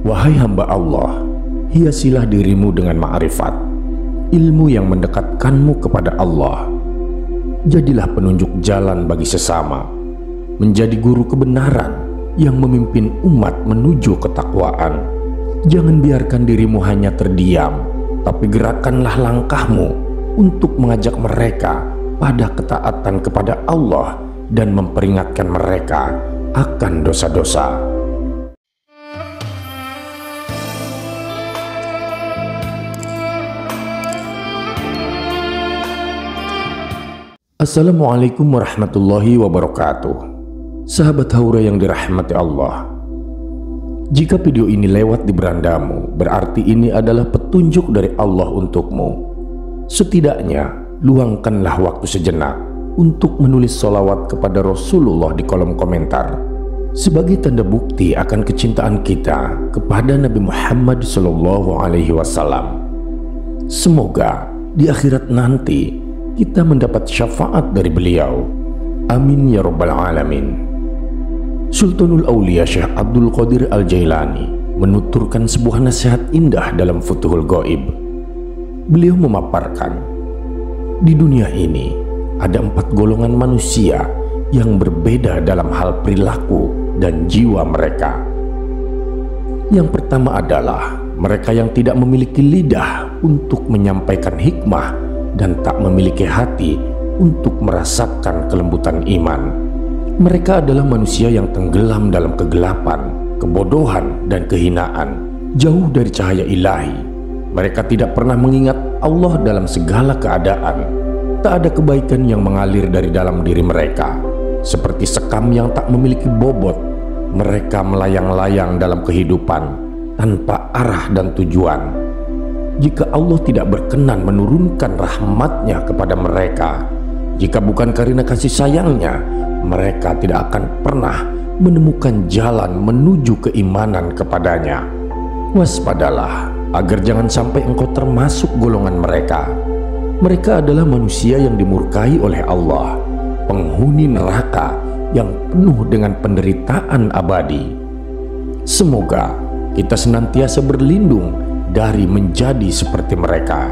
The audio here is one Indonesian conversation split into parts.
Wahai hamba Allah, hiasilah dirimu dengan ma'rifat, ilmu yang mendekatkanmu kepada Allah. Jadilah penunjuk jalan bagi sesama, menjadi guru kebenaran yang memimpin umat menuju ketakwaan. Jangan biarkan dirimu hanya terdiam, tapi gerakanlah langkahmu untuk mengajak mereka pada ketaatan kepada Allah dan memperingatkan mereka akan dosa-dosa. Assalamualaikum warahmatullahi wabarakatuh. Sahabat Haura yang dirahmati Allah, jika video ini lewat di berandamu, berarti ini adalah petunjuk dari Allah untukmu. Setidaknya luangkanlah waktu sejenak untuk menulis sholawat kepada Rasulullah di kolom komentar sebagai tanda bukti akan kecintaan kita kepada Nabi Muhammad SAW. Semoga di akhirat nanti kita mendapat syafaat dari beliau. Amin ya rabbal alamin. Sultanul Aulia Syekh Abdul Qadir Al-Jailani menuturkan sebuah nasihat indah dalam Futuhul Ghaib. Beliau memaparkan, di dunia ini ada 4 golongan manusia yang berbeda dalam hal perilaku dan jiwa mereka. Yang pertama adalah mereka yang tidak memiliki lidah untuk menyampaikan hikmah dan tak memiliki hati untuk merasakan kelembutan iman. Mereka adalah manusia yang tenggelam dalam kegelapan, kebodohan, dan kehinaan, jauh dari cahaya ilahi. Mereka tidak pernah mengingat Allah dalam segala keadaan. Tak ada kebaikan yang mengalir dari dalam diri mereka. Seperti sekam yang tak memiliki bobot, mereka melayang-layang dalam kehidupan tanpa arah dan tujuan. Jika Allah tidak berkenan menurunkan rahmatnya kepada mereka, jika bukan karena kasih sayangnya, mereka tidak akan pernah menemukan jalan menuju keimanan kepadanya. Waspadalah agar jangan sampai engkau termasuk golongan mereka. Mereka adalah manusia yang dimurkai oleh Allah, penghuni neraka yang penuh dengan penderitaan abadi. Semoga kita senantiasa berlindung dari menjadi seperti mereka.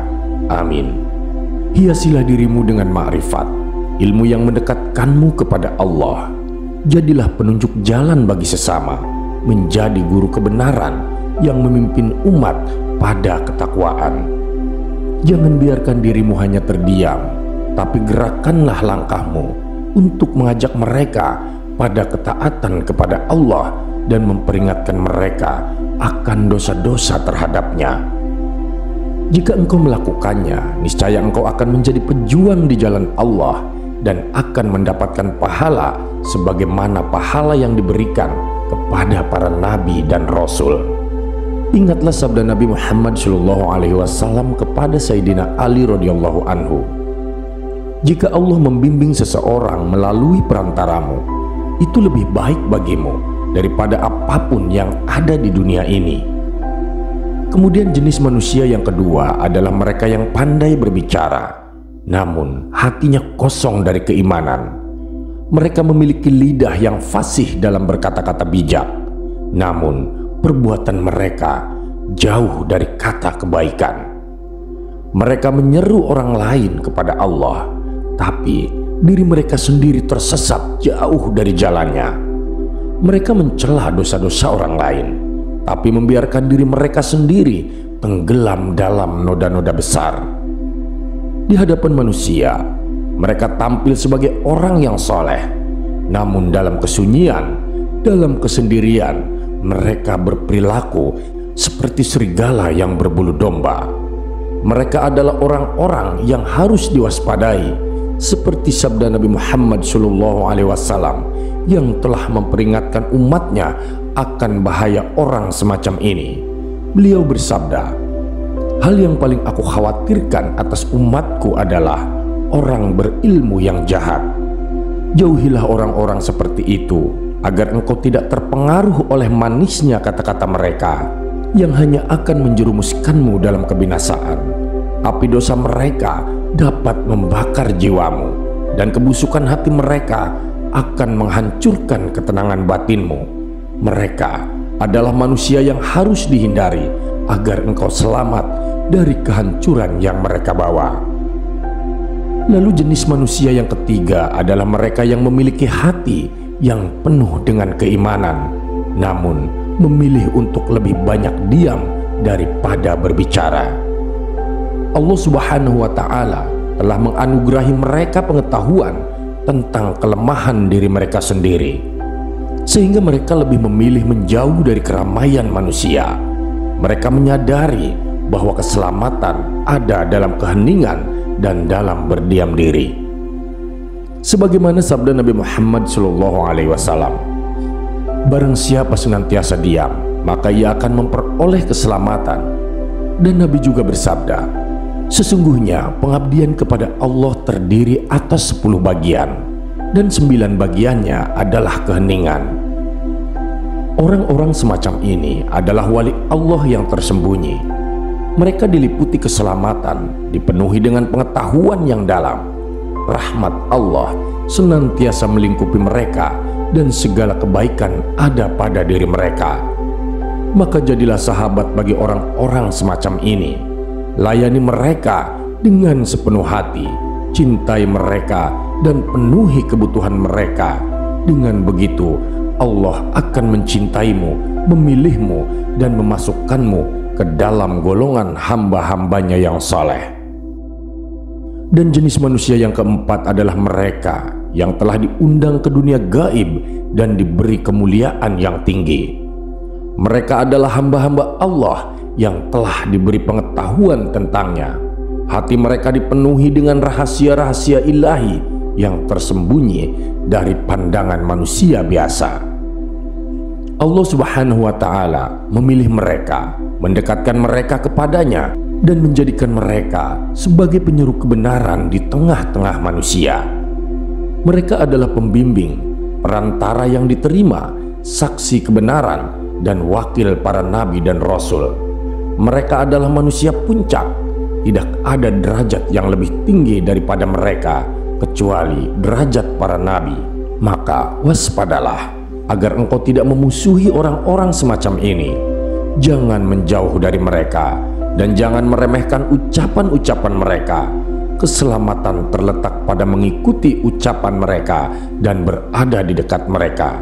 Amin. Hiasilah dirimu dengan ma'rifat, ilmu yang mendekatkanmu kepada Allah. Jadilah penunjuk jalan bagi sesama, menjadi guru kebenaran yang memimpin umat pada ketakwaan. Jangan biarkan dirimu hanya terdiam, tapi gerakanlah langkahmu untuk mengajak mereka pada ketaatan kepada Allah dan memperingatkan mereka akan dosa-dosa terhadapnya. Jika engkau melakukannya, niscaya engkau akan menjadi pejuang di jalan Allah dan akan mendapatkan pahala sebagaimana pahala yang diberikan kepada para nabi dan rasul. Ingatlah sabda Nabi Muhammad SAW kepada Sayyidina Ali radhiyallahu anhu, jika Allah membimbing seseorang melalui perantaramu, itu lebih baik bagimu daripada apapun yang ada di dunia ini. Kemudian jenis manusia yang kedua adalah mereka yang pandai berbicara, namun hatinya kosong dari keimanan. Mereka memiliki lidah yang fasih dalam berkata-kata bijak, namun perbuatan mereka jauh dari kata kebaikan. Mereka menyeru orang lain kepada Allah, tapi diri mereka sendiri tersesat jauh dari jalannya. Mereka mencela dosa-dosa orang lain, tapi membiarkan diri mereka sendiri tenggelam dalam noda-noda besar. Di hadapan manusia, mereka tampil sebagai orang yang soleh, namun dalam kesunyian, dalam kesendirian, mereka berperilaku seperti serigala yang berbulu domba. Mereka adalah orang-orang yang harus diwaspadai, seperti sabda Nabi Muhammad SAW yang telah memperingatkan umatnya akan bahaya orang semacam ini. Beliau bersabda, hal yang paling aku khawatirkan atas umatku adalah orang berilmu yang jahat. Jauhilah orang-orang seperti itu, agar engkau tidak terpengaruh oleh manisnya kata-kata mereka yang hanya akan menjerumuskanmu dalam kebinasaan. Api dosa mereka dapat membakar jiwamu, dan kebusukan hati mereka akan menghancurkan ketenangan batinmu. Mereka adalah manusia yang harus dihindari agar engkau selamat dari kehancuran yang mereka bawa. Lalu jenis manusia yang ketiga adalah mereka yang memiliki hati yang penuh dengan keimanan, namun memilih untuk lebih banyak diam daripada berbicara. Allah Subhanahu wa Ta'ala telah menganugerahi mereka pengetahuan tentang kelemahan diri mereka sendiri, sehingga mereka lebih memilih menjauh dari keramaian manusia. Mereka menyadari bahwa keselamatan ada dalam keheningan dan dalam berdiam diri. Sebagaimana sabda Nabi Muhammad SAW, barang siapa senantiasa diam, maka ia akan memperoleh keselamatan. Dan Nabi juga bersabda, sesungguhnya pengabdian kepada Allah terdiri atas 10 bagian, dan 9 bagiannya adalah keheningan. Orang-orang semacam ini adalah wali Allah yang tersembunyi. Mereka diliputi keselamatan, dipenuhi dengan pengetahuan yang dalam. Rahmat Allah senantiasa melingkupi mereka dan segala kebaikan ada pada diri mereka. Maka jadilah sahabat bagi orang-orang semacam ini. Layani mereka dengan sepenuh hati, cintai mereka dan penuhi kebutuhan mereka. Dengan begitu Allah akan mencintaimu, memilihmu dan memasukkanmu ke dalam golongan hamba-hambanya yang saleh. Dan jenis manusia yang keempat adalah mereka yang telah diundang ke dunia gaib dan diberi kemuliaan yang tinggi. Mereka adalah hamba-hamba Allah yang telah diberi pengetahuan tentangnya. Hati mereka dipenuhi dengan rahasia-rahasia ilahi yang tersembunyi dari pandangan manusia biasa. Allah Subhanahu wa Ta'ala memilih mereka, mendekatkan mereka kepadanya, dan menjadikan mereka sebagai penyeru kebenaran di tengah-tengah manusia. Mereka adalah pembimbing, perantara yang diterima, saksi kebenaran, dan wakil para nabi dan rasul. Mereka adalah manusia puncak. Tidak ada derajat yang lebih tinggi daripada mereka kecuali derajat para nabi. Maka waspadalah agar engkau tidak memusuhi orang-orang semacam ini. Jangan menjauh dari mereka dan jangan meremehkan ucapan-ucapan mereka. Keselamatan terletak pada mengikuti ucapan mereka dan berada di dekat mereka.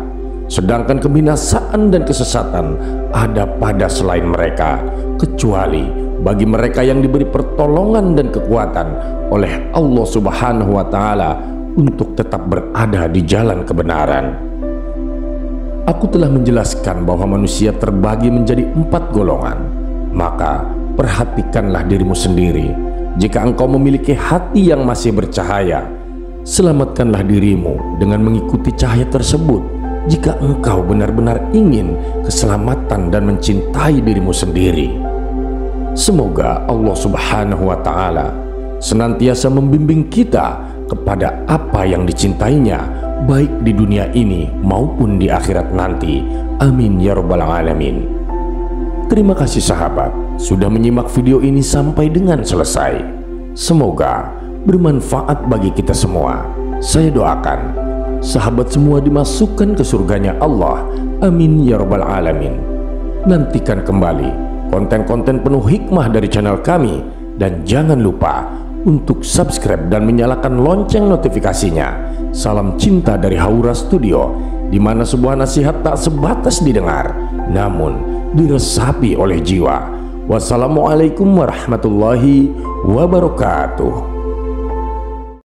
Sedangkan kebinasaan dan kesesatan ada pada selain mereka, kecuali bagi mereka yang diberi pertolongan dan kekuatan oleh Allah Subhanahu wa Ta'ala untuk tetap berada di jalan kebenaran. Aku telah menjelaskan bahwa manusia terbagi menjadi 4 golongan. Maka perhatikanlah dirimu sendiri. Jika engkau memiliki hati yang masih bercahaya, selamatkanlah dirimu dengan mengikuti cahaya tersebut. Jika engkau benar-benar ingin keselamatan dan mencintai dirimu sendiri, semoga Allah Subhanahu wa Ta'ala senantiasa membimbing kita kepada apa yang dicintainya, baik di dunia ini maupun di akhirat nanti. Amin ya rabbal alamin. Terima kasih sahabat sudah menyimak video ini sampai dengan selesai. Semoga bermanfaat bagi kita semua. Saya doakan sahabat semua dimasukkan ke surganya Allah. Amin ya rabbal alamin. Nantikan kembali konten-konten penuh hikmah dari channel kami, dan jangan lupa untuk subscribe dan menyalakan lonceng notifikasinya. Salam cinta dari Haura Studio, di mana sebuah nasihat tak sebatas didengar, namun diresapi oleh jiwa. Wassalamualaikum warahmatullahi wabarakatuh.